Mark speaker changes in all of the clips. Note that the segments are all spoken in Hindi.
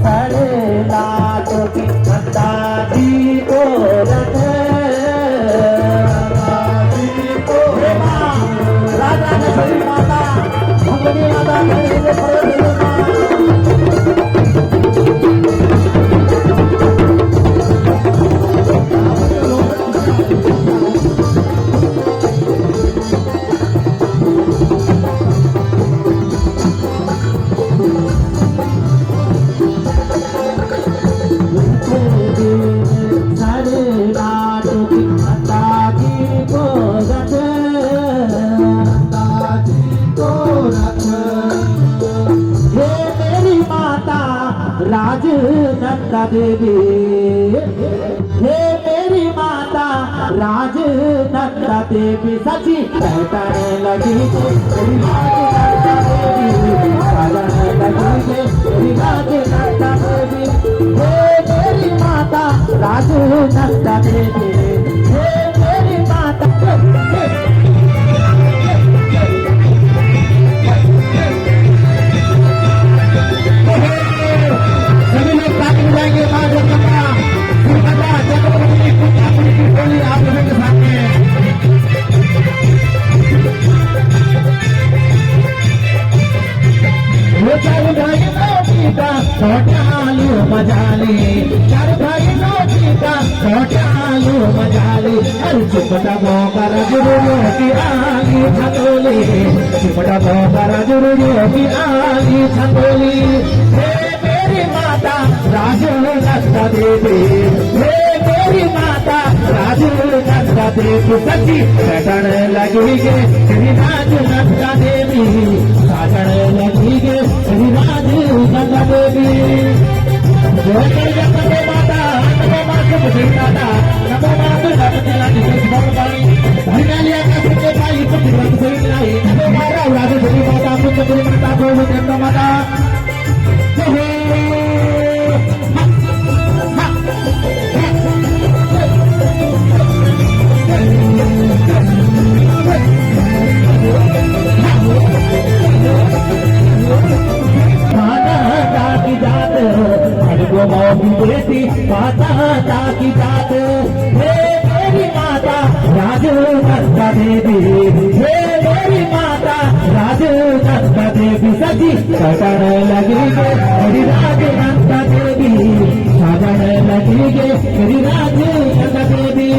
Speaker 1: साढ़े लाखों की अंदाजी को रख राजा ने सभी माता भगवती माता राजनंदा देवी, हे मेरी माता राजनंदा देवी, सची पहचाने लगी मेरी राजनंदा देवी, पहचाने लगी मेरी राजनंदा देवी, हे मेरी माता राजनंदा देवी, हे मेरी माता मजाली चार भाई नोटिका छोटालू मजाली चिपटा बोकर जुरुओ की आली छतोली चिपटा बोकर जुरुओ की आली छतोली हे मेरी माता राजू नंदा देवी, हे मेरी माता राजू नंदा देवी, सची सटन लगी गे श्री राजू नंदा देवी, सटन लगी गे श्री राजू नंदा देवी। नमो माता नमो माता मुझे माता नमो माता नमो भगवानी धन्यलिया का सच्चे भाई को भगवान से मिलाई नमो माता राजू देवी माता पुत्र गुरु माता गोविंद नंदा माता बेटी माता की जात, हे मेरी माता राजनंदा देवी, हे मेरी माता राजनंदा देवी, सजी सटन लगी गे मेरी राजनंदा देवी, सटन लगी गे मेरी राजनंदा देवी,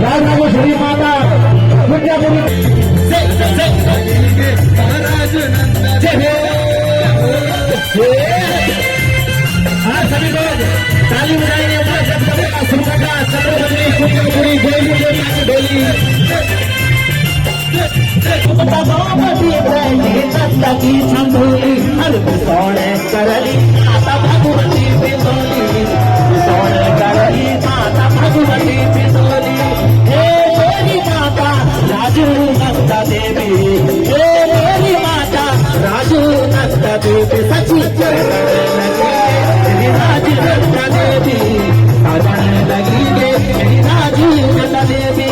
Speaker 1: राजराजेश्वरी माता विद्यापुरी आज सभी लोग ताली बजाएंगे पूरी डोली नंदा की छंदोली सोने करली माता भगवती पिंदोली, सोने करली माता भगवती पिंदोली, हे मेरी माता राजू नंदा देवी, हे मेरी माता राजू नंदा देवी, सची राजू नंदा देवी, सजने लगी गे राजू नंदा देवी।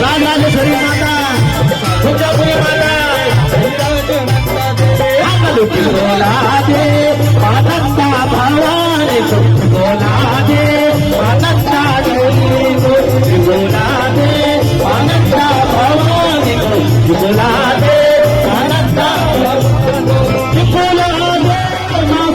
Speaker 1: राजराजेश्वरी माता विद्यापुरी माता बोला दे आनंदा भवानी बोला दे आनंदा देवी, बोला दे आनंदा भवानी बोला दे आनंदा बोला दे माँ